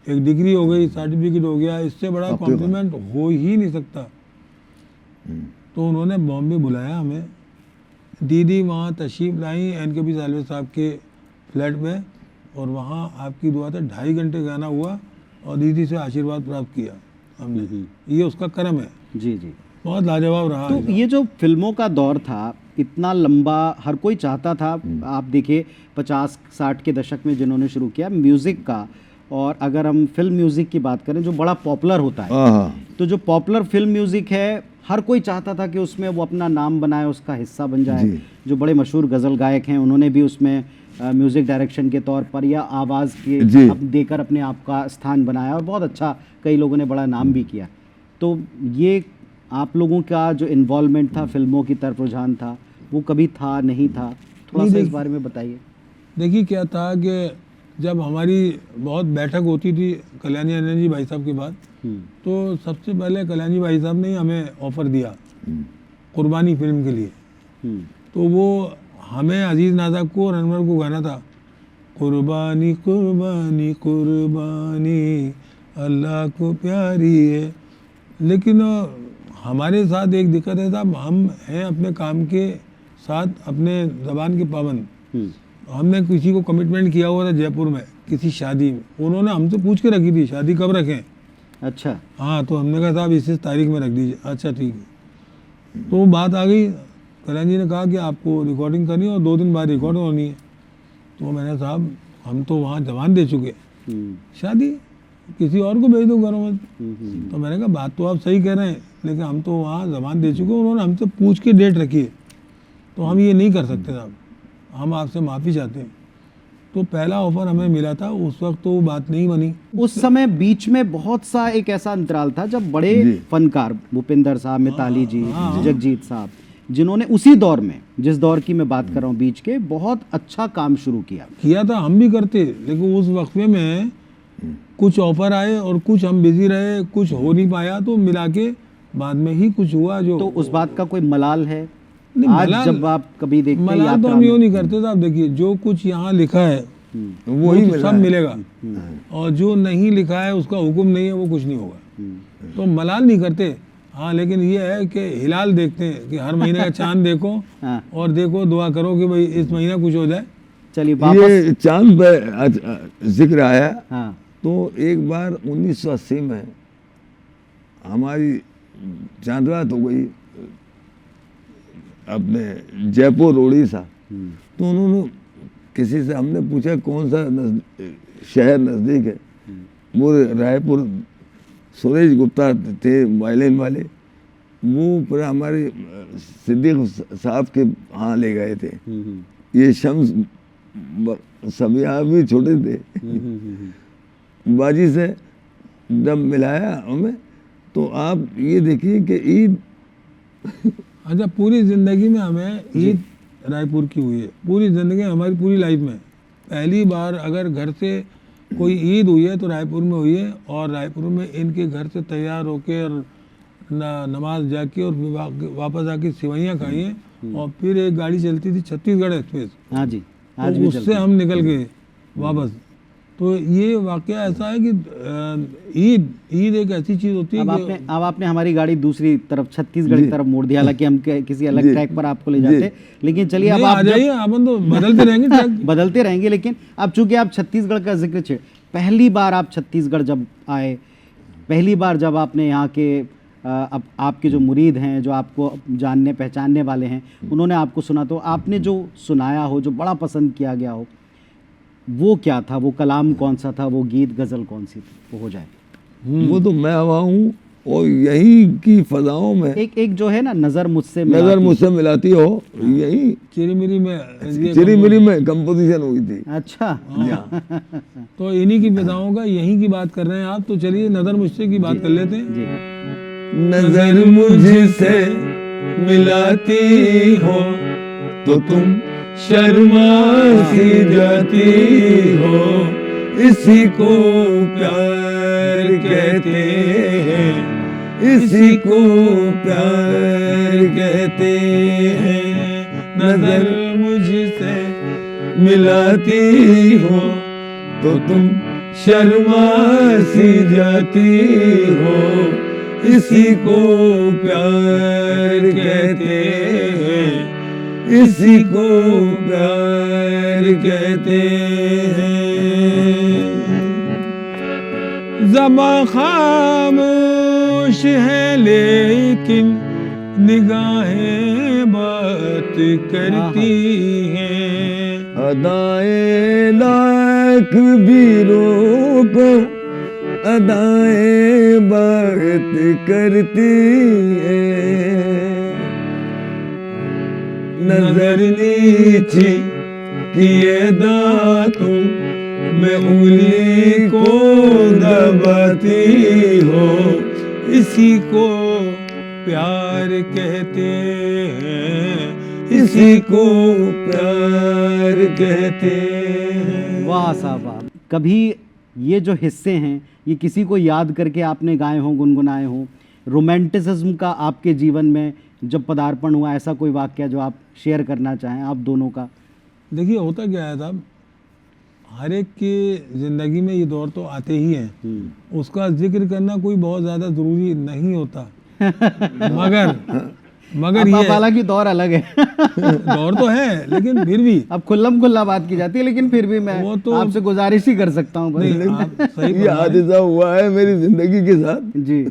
एक डिग्री हो गई, सर्टिफिकेट हो गया, इससे बड़ा कॉम्प्लीमेंट हो ही नहीं सकता। तो उन्होंने बॉम्बे बुलाया हमें, दीदी वहाँ तशरीफ लाई NKB सालवे साहब के फ्लैट में, और वहाँ आपकी दुआ से 2.5 घंटे गाना हुआ और दीदी से आशीर्वाद प्राप्त किया हमने। ये उसका कर्म है। जी जी, बहुत लाजवाब रहा। तो ये जो फिल्मों का दौर था इतना लंबा, हर कोई चाहता था, आप देखिए 50-60 के दशक में जिन्होंने शुरू किया म्यूज़िक का, और अगर हम फिल्म म्यूज़िक की बात करें जो बड़ा पॉपुलर होता है, तो जो पॉपुलर फिल्म म्यूज़िक है हर कोई चाहता था कि उसमें वो अपना नाम बनाए, उसका हिस्सा बन जाए। जो बड़े मशहूर गज़ल गायक हैं उन्होंने भी उसमें म्यूज़िक डायरेक्शन के तौर पर या आवाज़ के देकर अपने आप का स्थान बनाया, और बहुत अच्छा कई लोगों ने बड़ा नाम भी किया। तो ये आप लोगों का जो इन्वॉल्वमेंट था, फिल्मों की तरफ रुझान था, वो कभी था नहीं था, थोड़ा सा इस बारे में बताइए। देखिए क्या था कि जब हमारी बहुत बैठक होती थी कल्याणी आनंद जी भाई साहब के बाद, तो सबसे पहले कल्याणी भाई साहब ने हमें ऑफ़र दिया कुर्बानी फिल्म के लिए। तो वो हमें अजीज़ नाज़ाक को और अनवर को गाना था, कुर्बानी कुर्बानी कुर्बानी अल्लाह को प्यारी है। लेकिन हमारे साथ एक दिक्कत है साहब, हम हैं अपने काम के साथ अपने ज़बान के पाबंद। हमने किसी को कमिटमेंट किया हुआ था जयपुर में किसी शादी में, उन्होंने हमसे पूछ के रखी थी शादी कब रखें। अच्छा, हाँ, तो हमने कहा साहब इस तारीख में रख दीजिए। अच्छा ठीक है। तो बात आ गई, कल्याण जी ने कहा कि आपको रिकॉर्डिंग करनी है और 2 दिन बाद रिकॉर्ड होनी है। तो मैंने साहब हम तो वहाँ जवान दे चुके, शादी किसी और को भेज दो घरों में। तो मैंने कहा बात तो आप सही कह रहे हैं, लेकिन हम तो वहाँ जबान दे चुके, उन्होंने हमसे पूछ के डेट रखी है, तो हम ये नहीं कर सकते साहब, हम आपसे माफ़ी चाहते हैं। तो पहला ऑफर हमें मिला था, उस वक्त तो वो बात नहीं बनी। उस समय बीच में बहुत सा एक ऐसा अंतराल था जब बड़े फनकार भूपिंदर साहब, मिताली जी, जगजीत साहब, जिन्होंने उसी दौर में, जिस दौर की मैं बात कर रहा हूँ बीच के, बहुत अच्छा काम शुरू किया था, हम भी करते। लेकिन उस वक्त में कुछ ऑफर आए और कुछ हम बिजी रहे, कुछ हो नहीं पाया, तो मिला के बाद में ही कुछ हुआ। जो तो उस बात का कोई मलाल है? आज जब आप कभी देखते हैं, मलाल तो हम यूँ नहीं करते साहब। देखिए जो कुछ यहाँ लिखा है वही तो सब मिलेगा, और जो नहीं लिखा है उसका हुक्म नहीं है, वो कुछ नहीं होगा। तो मलाल नहीं करते। हाँ, लेकिन ये है कि हिलाल देखते हैं कि हर महीने का चांद देखो और देखो, दुआ करो कि भाई इस महीना कुछ हो जाए। चलिए ये चांद पे जिक्र आया। तो एक बार 1980 में हमारी चांद रात हो गई अपने जयपुर उड़ीसा। तो उन्होंने किसी से, हमने पूछा कौन सा शहर नज़दीक है, वो रायपुर, सुरेश गुप्ता थे वायलिन वाले, वो पूरा हमारे सिद्दीक साहब के यहाँ ले गए थे। ये शम्स सब यहाँ भी छोटे थे। बाजी से जब मिलाया हमें, तो आप ये देखिए कि ईद अच्छा, पूरी ज़िंदगी में हमें ईद रायपुर की हुई है, पूरी ज़िंदगी हमारी पूरी लाइफ में पहली बार अगर घर से कोई ईद हुई है तो रायपुर में हुई है। और रायपुर में इनके घर से तैयार होके और नमाज जाके और वापस आके सिवैयाँ खाई हैं। और फिर एक गाड़ी चलती थी छत्तीसगढ़ एक्सप्रेस, हाँ जी, तो उससे हम निकल गए वापस। तो ये वाकया ऐसा है कि ईद एक ऐसी चीज़ होती है। अब आपने हमारी गाड़ी दूसरी तरफ, छत्तीसगढ़ की तरफ मोड़ दिया, हालांकि हम किसी अलग ट्रैक पर आपको ले जाते, लेकिन चलिए अब आप आ जाइए, अपन तो बदलते रहेंगे ट्रैक बदलते रहेंगे। लेकिन अब चूंकि आप छत्तीसगढ़ का जिक्र छेड़, पहली बार आप छत्तीसगढ़ जब आए, पहली बार जब आपने यहाँ के अब आपके जो मुरीद हैं, जो आपको जानने पहचानने वाले हैं, उन्होंने आपको सुना, तो आपने जो सुनाया हो, जो बड़ा पसंद किया गया हो, वो क्या था? वो कलाम कौन सा था? वो गीत गज़ल कौन सी थी? वो हो जाए। वो तो मैं हुआ हूँ, और यही की फजाओं में एक जो है ना, नज़र मुझसे मिलाती हो, यही चिरीमिरी में कंपोजिशन हुई थी। अच्छा, तो इन्हीं की फजाओं का, यहीं की बात कर रहे हैं आप। तो चलिए नज़र मुझसे की बात कर लेते हैं। नजर मुझसे मिलाती हो तो तुम शर्मा सी जाती हो, इसी को प्यार कहते हैं, इसी को प्यार कहते हैं। नजर मुझसे मिलाती हो तो तुम शर्मा सी जाती हो, इसी को प्यार कहते हैं, इसी को प्यार कहते हैं। ज़बां खामोश है लेकिन निगाहें बात करती हैं। अदाएं लाख भी रोको, अदाएं बात करती हैं। नजर नीची किए दांतों में उंगली को दबाती हो, इसी को प्यार कहते हैं, इसी को प्यार कहते हैं। वाह साहब वाह। कभी ये जो हिस्से हैं ये किसी को याद करके आपने गाए हों, गुनगुनाए हों? रोमांटिसिज्म का आपके जीवन में जब पदार्पण हुआ, ऐसा कोई वाक्य जो आप शेयर करना चाहें आप दोनों का? देखिए होता क्या है साहब, हर एक की ज़िंदगी में ये दौर तो आते ही हैं, उसका जिक्र करना कोई बहुत ज़्यादा ज़रूरी नहीं होता। मगर ये हालांकि दौर अलग है। दौर तो है लेकिन फिर भी अब खुल्लम खुल्ला बात की जाती है, लेकिन फिर भी मैं वो तो आपसे गुजारिश ही कर सकता हूँ। ये हादसा हुआ है मेरी जिंदगी के साथ। जी,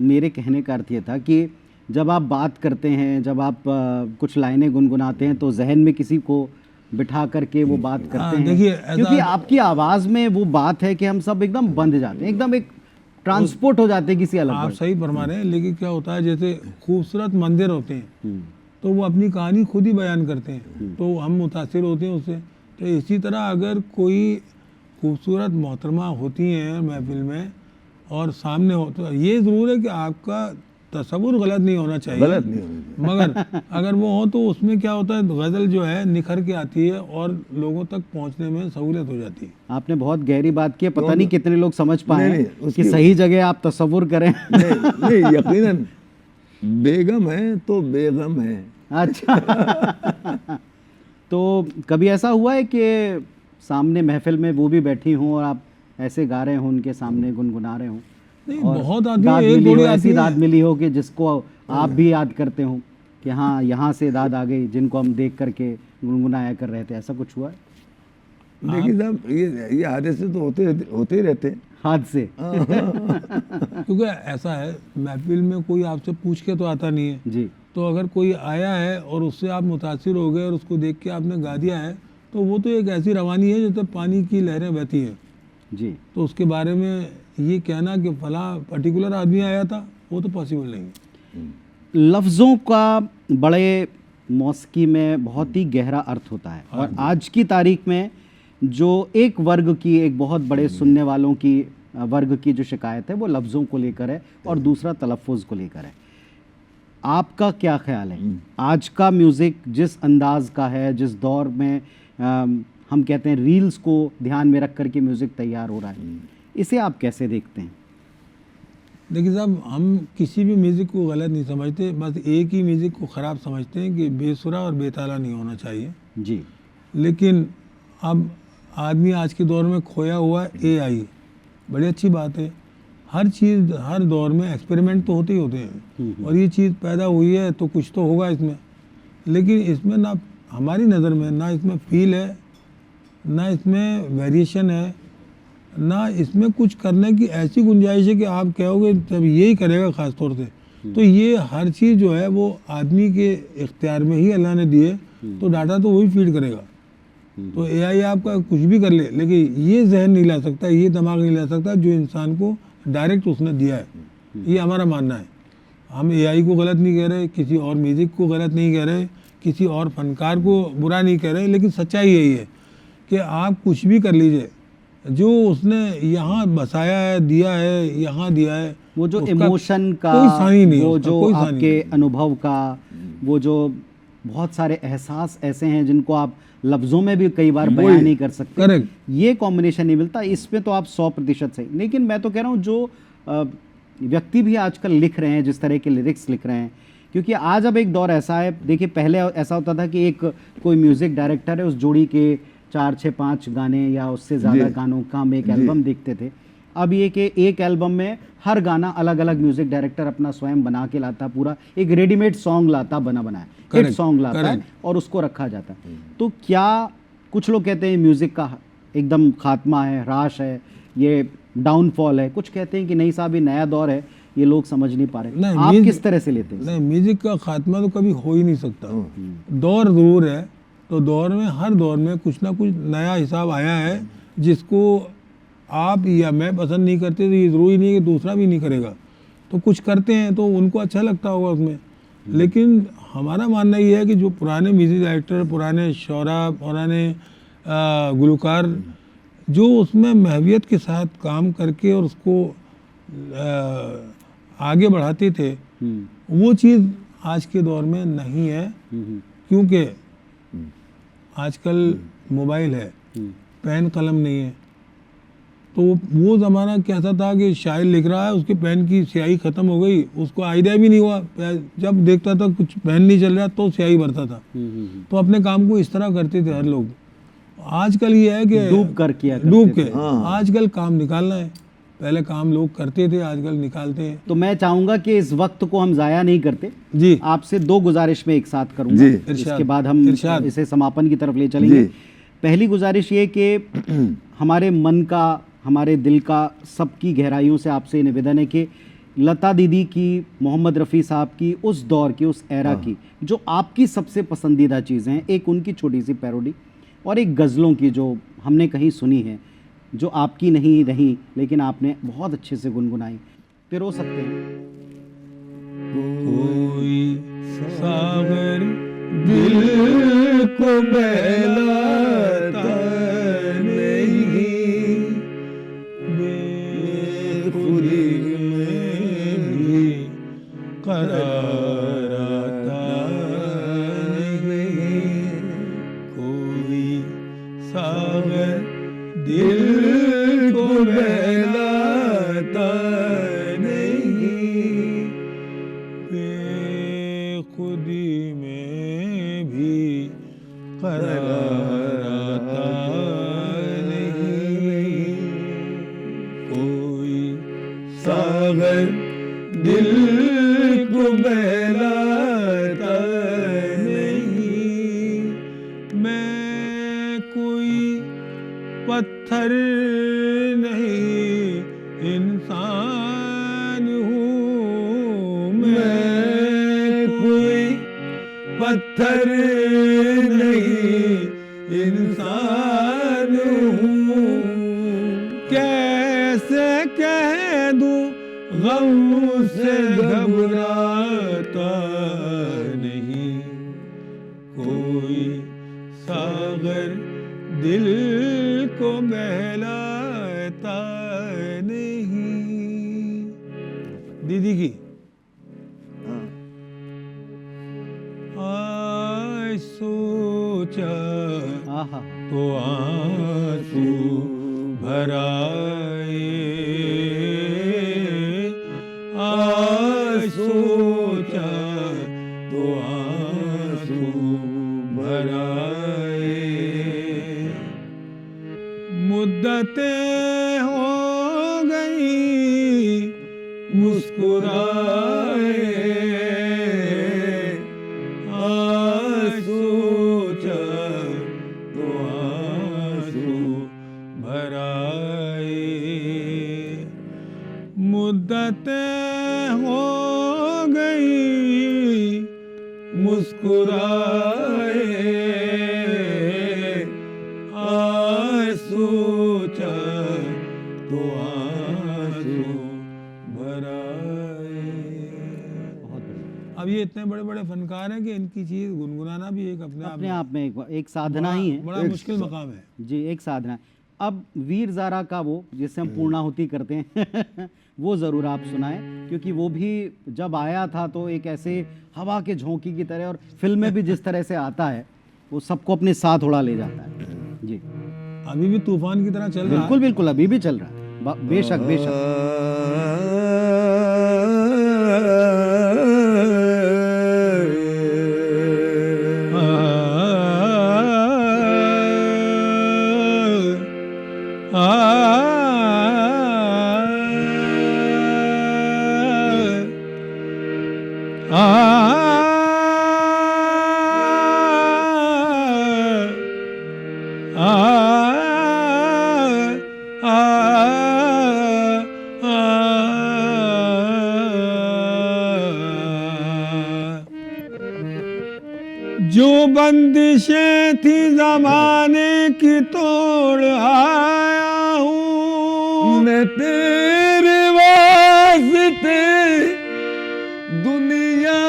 मेरे कहने का अर्थ ये था कि जब आप बात करते हैं, जब आप कुछ लाइनें गुनगुनाते हैं तो जहन में किसी को बिठा करके वो बात करते हैं। देखिए क्योंकि आपकी आवाज़ में वो बात है कि हम सब एकदम बंध जाते हैं, एकदम एक ट्रांसपोर्ट हो जाते हैं किसी अलग। आप सही फरमा रहे हैं, लेकिन क्या होता है जैसे खूबसूरत मंदिर होते हैं तो वो अपनी कहानी खुद ही बयान करते हैं, तो हम मुतासिर होते हैं उससे। तो इसी तरह अगर कोई खूबसूरत मोहतरमा होती हैं महफिल में और सामने हो, तो ये ज़रूर है कि आपका तसव्वुर गलत नहीं होना चाहिए, गलत नहीं होना मगर अगर वो हो तो उसमें क्या होता है, गज़ल जो है निखर के आती है और लोगों तक पहुंचने में सहूलियत हो जाती है। आपने बहुत गहरी बात की है, पता नहीं कितने लोग समझ पाए नहीं, कि सही जगह आप तसव्वुर करें। नहीं, यकीनन बेगम है तो बेगम है। अच्छा। तो कभी ऐसा हुआ है कि सामने महफिल में वो भी बैठी हों और आप ऐसे गा रहे हों, उनके सामने गुनगुना रहे हों? नहीं, और बहुत आती दाद है, एक मिली हो, थोड़ी ऐसी आती दाद है। मिली हो कि जिसको आप भी याद करते हो कि हाँ यहाँ से दाद आ गई, जिनको हम देख करके गुनगुनाया कर रहे थे, ऐसा कुछ हुआ है? देखिए साहब, ये हादसे तो होते ही रहते हैं। हादसे? क्योंकि ऐसा है, महफिल में कोई आपसे पूछ के तो आता नहीं है जी। तो अगर कोई आया है और उससे आप मुतासिर हो गए और उसको देख के आपने गा दिया है, तो वो तो एक ऐसी रवानी है जैसे पानी की लहरें बहती हैं। जी। तो उसके बारे में ये कहना कि फला पर्टिकुलर आदमी आया था, वो तो पॉसिबल नहीं है। लफ्ज़ों का बड़े मौसीकी में बहुत ही गहरा अर्थ होता है, और आज की तारीख में जो एक वर्ग की, एक बहुत बड़े सुनने वालों की वर्ग की जो शिकायत है वो लफ्ज़ों को लेकर है और दूसरा तलफ़ुज़ को लेकर है। आपका क्या ख्याल है? आज का म्यूज़िक जिस अंदाज का है, जिस दौर में हम कहते हैं रील्स को ध्यान में रख कर के म्यूज़िक तैयार हो रहा है, इसे आप कैसे देखते हैं? देखिए साहब, हम किसी भी म्यूज़िक को गलत नहीं समझते, बस एक ही म्यूज़िक को ख़राब समझते हैं कि बेसुरा और बेताला नहीं होना चाहिए। जी। लेकिन अब आदमी आज के दौर में खोया हुआ है AI। बड़ी अच्छी बात है, हर चीज़ हर दौर में एक्सपेरिमेंट तो होते ही होते हैं, और ये चीज़ पैदा हुई है तो कुछ तो होगा इसमें। लेकिन इसमें ना, हमारी नज़र में ना इसमें फील है, ना इसमें वेरिएशन है, ना इसमें कुछ करने की ऐसी गुंजाइश है कि आप कहोगे तब यही करेगा ख़ास तौर से। तो ये हर चीज़ जो है वो आदमी के इख्तियार में ही अल्लाह ने दिए, तो डाटा तो वही फीड करेगा। तो AI आपका कुछ भी कर ले, लेकिन ये जहन नहीं ला सकता, ये दिमाग नहीं ला सकता जो इंसान को डायरेक्ट उसने दिया है। ये हमारा मानना है। हम AI को गलत नहीं कह रहे, किसी और म्यूज़िक को गलत नहीं कह रहे, किसी और फनकार को बुरा नहीं कह रहे, लेकिन सच्चाई यही है कि आप कुछ भी कर लीजिए, जो उसने यहाँ बसाया है, दिया है, यहाँ दिया है, वो जो इमोशन का, कोई सानी नहीं, वो जो कोई सानी आपके नहीं। अनुभव का, वो जो बहुत सारे एहसास ऐसे हैं जिनको आप लफ्ज़ों में भी कई बार बयान नहीं कर सकते। करेक्ट। ये कॉम्बिनेशन नहीं मिलता, इसमें तो आप 100% सही। लेकिन मैं तो कह रहा हूँ जो व्यक्ति भी आजकल लिख रहे हैं, जिस तरह के लिरिक्स लिख रहे हैं, क्योंकि आज अब एक दौर ऐसा है, देखिए पहले ऐसा होता था कि एक कोई म्यूजिक डायरेक्टर है, उस जोड़ी के 4, 6, 5 गाने या उससे ज़्यादा गानों का हम एक एल्बम देखते थे। अब ये कि एक एल्बम में हर गाना अलग अलग म्यूजिक डायरेक्टर अपना स्वयं बना के लाता, पूरा एक रेडीमेड सॉन्ग लाता, बना बनाया हिट सॉन्ग लाता है और उसको रखा जाता है। तो क्या कुछ लोग कहते हैं म्यूजिक का एकदम खात्मा है, ह्रास है, ये डाउनफॉल है, कुछ कहते हैं कि नहीं साहब ये नया दौर है, ये लोग समझ नहीं पा रहे। आप किस तरह से लेते हैं? नहीं, म्यूजिक का खात्मा तो कभी हो ही नहीं सकता। दौर जरूर है, तो दौर में हर दौर में कुछ ना कुछ नया हिसाब आया है, जिसको आप या मैं पसंद नहीं करते तो ये ज़रूरी नहीं है कि दूसरा भी नहीं करेगा। तो कुछ करते हैं तो उनको अच्छा लगता होगा उसमें, लेकिन हमारा मानना ये है कि जो पुराने म्यूजिक डायरेक्टर, पुराने शौरा, पुराने गुलकार जो उसमें महवियत के साथ काम करके और उसको आगे बढ़ाते थे, वो चीज़ आज के दौर में नहीं है, क्योंकि आजकल मोबाइल है, पेन कलम नहीं है। तो वो ज़माना कैसा था कि शायर लिख रहा है, उसके पेन की स्याही ख़त्म हो गई, उसको आइडिया भी नहीं हुआ, जब देखता था कुछ पेन नहीं चल रहा तो स्याही भरता था। तो अपने काम को इस तरह करते थे हर लोग। आजकल ये है कि डूब के आजकल काम निकालना है, पहले काम लोग करते थे, आजकल निकालते हैं। तो मैं चाहूंगा कि इस वक्त को हम जाया नहीं करते जी, आपसे 2 गुजारिश में एक साथ करूंगा, इसके बाद हम इसे समापन की तरफ ले चलेंगे। पहली गुजारिश ये कि हमारे मन का, हमारे दिल का, सबकी गहराइयों से आपसे निवेदन है कि लता दीदी की, मोहम्मद रफ़ी साहब की, उस दौर की, उस एरा की जो आपकी सबसे पसंदीदा चीज़ें हैं, एक उनकी छोटी सी पैरोडी और एक गज़लों की जो हमने कहीं सुनी है, जो आपकी नहीं रही लेकिन आपने बहुत अच्छे से गुनगुनाई, पिरो सकते हैं। कोई सागर दिल को बहलाता नहीं, बेखुदी में भी करार आता नहीं। कोई सागर दिल को बहलाता नहीं, बेखुदी में भी करार आता नहीं। कोई सागर दिल को बहलाता नहीं, मैं कोई पत्थर नहीं इंसान हूँ, मैं कोई पत्थर नहीं इंसान हूँ। कैसे कह दूँ गम से घबराता नहीं, कोई सागर दिल को बहलाता नहीं। दीदी की आज सोचा तो आंसू भर आए, आज सोचा तो आंसू भर आए। मुद्दतें हो गई मुस्कुराए, आज सोचा तो आंसू भर आए। मुद्दतें हो गई मुस्कुराए, आज सोचा तो आंसू भर आए। अब ये इतने बड़े बड़े फनकार हैं कि इनकी चीज गुनगुनाना भी एक अपने आप में एक साधना ही है, बड़ा मुश्किल मकाम है जी, एक साधना है। अब वीर ज़ारा का वो जिससे हम पूर्णाहुति करते हैं वो ज़रूर आप सुनाएं, क्योंकि वो भी जब आया था तो एक ऐसे हवा के झोंकी की तरह, और फिल्म में भी जिस तरह से आता है वो सबको अपने साथ उड़ा ले जाता है जी। अभी भी तूफान की तरह चल रहा है। बिल्कुल बिल्कुल, अभी भी चल रहा है, बेशक बेशक। जो बंदिशें थी जमाने की तोड़ आया हूँ। मैं तेरे वास्ते दुनिया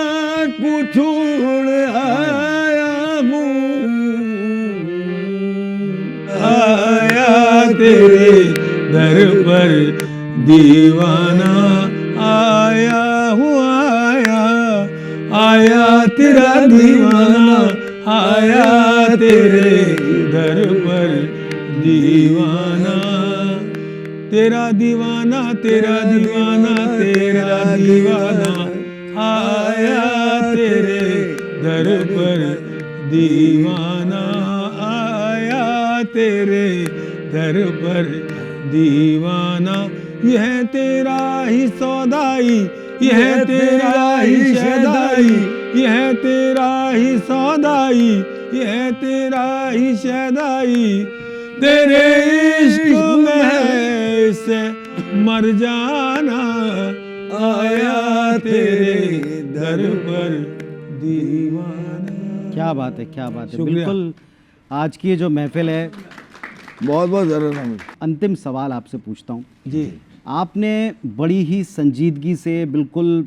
को छोड़ आया हूँ। आया तेरे दर पर दीवाना आया हूँ, आया तेरा दीवाना, आया तेरे दर पर दीवाना, तेरा दीवाना, तेरा दीवाना, तेरा दीवाना, आया तेरे दर पर दीवाना, आया तेरे दर पर दीवाना। यह तेरा ही सौदाई, यह तेरा ही शहदाई, यह तेरा ही सौदाई, यह तेरा ही शहदाई, तेरे इश्क में है इसे मर जाना, आया तेरे दर पर दीवाना। क्या बात है, क्या बात है। शुक्रिया। बिल्कुल आज की ये जो महफिल है, बहुत बहुत ज़रूर। अंतिम सवाल आपसे पूछता हूँ जी। आपने बड़ी ही संजीदगी से बिल्कुल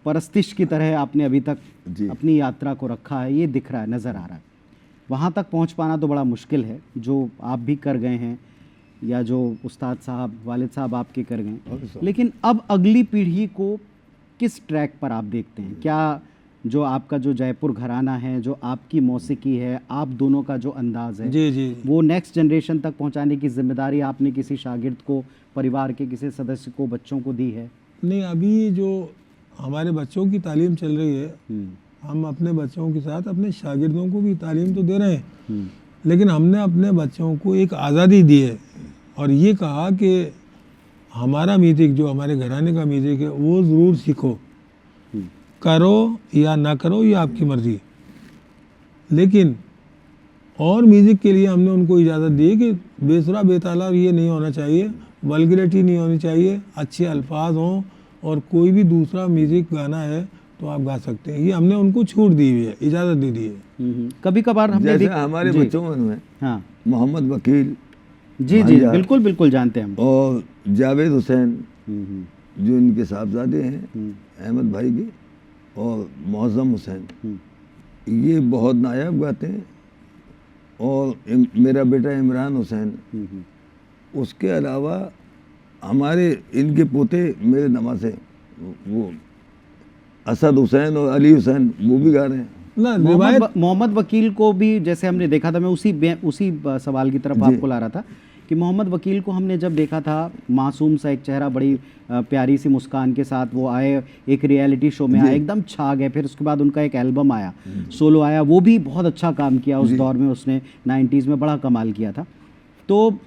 परस्तिश की तरह आपने अभी तक जी। अपनी यात्रा को रखा है, ये दिख रहा है, नज़र आ रहा है। वहाँ तक पहुँच पाना तो बड़ा मुश्किल है जो आप भी कर गए हैं या जो उस्ताद साहब, वालिद साहब आपके कर गए, लेकिन अब अगली पीढ़ी को किस ट्रैक पर आप देखते हैं? क्या जो आपका जो जयपुर घराना है, जो आपकी मौसीकी है, आप दोनों का जो अंदाज है, जी जी। वो नेक्स्ट जनरेशन तक पहुंचाने की जिम्मेदारी आपने किसी शागिर्द को, परिवार के किसी सदस्य को, बच्चों को दी है? नहीं, अभी जो हमारे बच्चों की तालीम चल रही है, हम अपने बच्चों के साथ अपने शागिर्दों को भी तालीम तो दे रहे हैं, लेकिन हमने अपने बच्चों को एक आज़ादी दी है और ये कहा कि हमारा म्यूज़िक जो हमारे घराने का म्यूज़िक है वो ज़रूर सीखो, करो या ना करो ये आपकी मर्ज़ी, लेकिन और म्यूज़िक के लिए हमने उनको इजाज़त दी है कि बेसुरा बेताला ये नहीं होना चाहिए, वल्गैरिटी नहीं होनी चाहिए, अच्छे अल्फाज हों और कोई भी दूसरा म्यूज़िक गाना है तो आप गा सकते हैं। ये हमने उनको छूट दी हुई है, इजाज़त दे दी है। कभी कभार हमने जैसे हमारे बच्चों में हाँ मोहम्मद वकील, जी जी बिल्कुल बिल्कुल जानते हैं हम। और जावेद हुसैन जो इनके साहबजादे हैं अहमद भाई के, और मौज़म हुसैन, ये बहुत नायाब गाते हैं। और मेरा बेटा इमरान हुसैन, उसके अलावा हमारे इनके पोते मेरे नवासे, वो असद हुसैन और अली हुसैन, वो भी गा रहे हैं। ना रिवायत मोहम्मद वकील को भी जैसे हमने देखा था, मैं उसी सवाल की तरफ आपको ला रहा था कि मोहम्मद वकील को हमने जब देखा था, मासूम सा एक चेहरा, बड़ी प्यारी सी मुस्कान के साथ वो आए, एक रियलिटी शो में आए, एकदम छा गए। फिर उसके बाद उनका एक एल्बम आया, सोलो आया, वो भी बहुत अच्छा काम किया उस दौर में, उसने 90s में बड़ा कमाल किया था। तो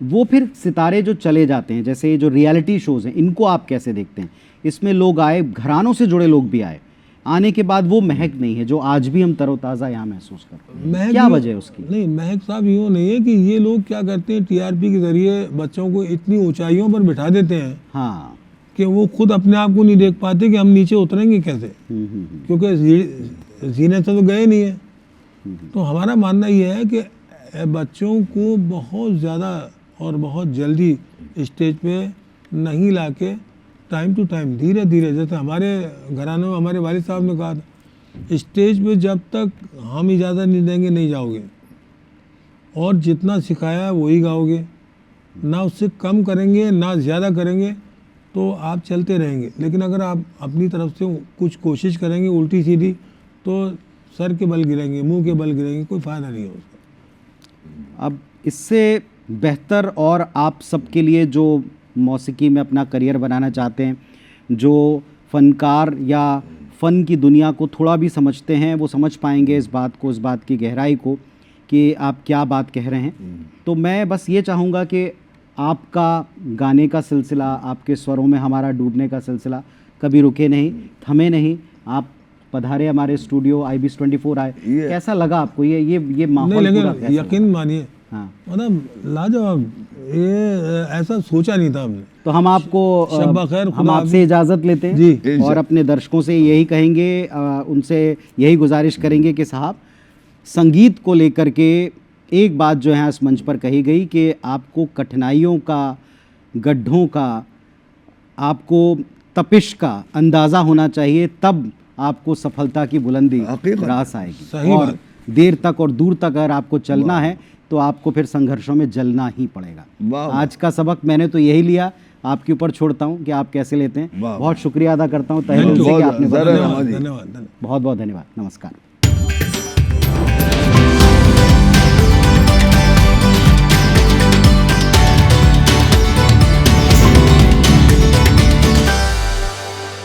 वो फिर सितारे जो चले जाते हैं, जैसे ये जो रियलिटी शोज़ हैं, इनको आप कैसे देखते हैं? इसमें लोग आए, घरानों से जुड़े लोग भी आए, आने के बाद वो महक नहीं है जो आज भी हम तरोताज़ा यहाँ महसूस करते हैं। क्या वजह है उसकी? नहीं, महक साहब यूँ नहीं है कि ये लोग क्या करते हैं, टीआरपी के जरिए बच्चों को इतनी ऊंचाइयों पर बिठा देते हैं हाँ कि वो खुद अपने आप को नहीं देख पाते कि हम नीचे उतरेंगे कैसे, क्योंकि जीने से तो गए नहीं है। तो हमारा मानना ये है कि बच्चों को बहुत ज़्यादा और बहुत जल्दी स्टेज पे नहीं लाके टाइम टू टाइम, धीरे धीरे, जैसे हमारे घराने में हमारे वालिद साहब ने कहा था, स्टेज पे जब तक हम इजाज़त नहीं देंगे नहीं जाओगे, और जितना सिखाया है वही गाओगे, ना उससे कम करेंगे ना ज़्यादा करेंगे, तो आप चलते रहेंगे। लेकिन अगर आप अपनी तरफ से कुछ कोशिश करेंगे उल्टी सीधी, तो सर के बल गिरेंगे, मुंह के बल गिरेंगे, कोई फ़ायदा नहीं है उसका। अब इससे बेहतर और आप सबके लिए जो मौसीकी में अपना करियर बनाना चाहते हैं, जो फ़नकार या फ़न की दुनिया को थोड़ा भी समझते हैं, वो समझ पाएंगे इस बात को, इस बात की गहराई को कि आप क्या बात कह रहे हैं। तो मैं बस ये चाहूँगा कि आपका गाने का सिलसिला, आपके स्वरों में हमारा डूबने का सिलसिला कभी रुके नहीं, थमे नहीं। आप पधारे हमारे स्टूडियो, IBS 24 आए, कैसा लगा आपको ये माहौल? नहीं, पूरा लेकिन यकीन मानिए हाँ। मतलब लाजवाब, ये ऐसा सोचा नहीं था हमने। तो हम आपको शब्बा खैर, हम खुदा आपसे इजाज़त लेते हैं जी। और अपने दर्शकों से यही कहेंगे, उनसे यही गुजारिश करेंगे कि साहब, संगीत को लेकर के एक बात जो है इस मंच पर कही गई कि आपको कठिनाइयों का, गड्ढों का, आपको तपिश का अंदाज़ा होना चाहिए, तब आपको सफलता की बुलंदी रास आएगी। सही और बात। देर तक और दूर तक अगर आपको चलना है तो आपको फिर संघर्षों में जलना ही पड़ेगा। वाह। आज का सबक मैंने तो यही लिया, आपके ऊपर छोड़ता हूँ कि आप कैसे लेते हैं। वाह। बहुत शुक्रिया अदा करता हूँ तहे दिल से कि बहुत आपने ज़रा बताया। नवाजी। धन्यवाद। बहुत बहुत धन्यवाद, नमस्कार।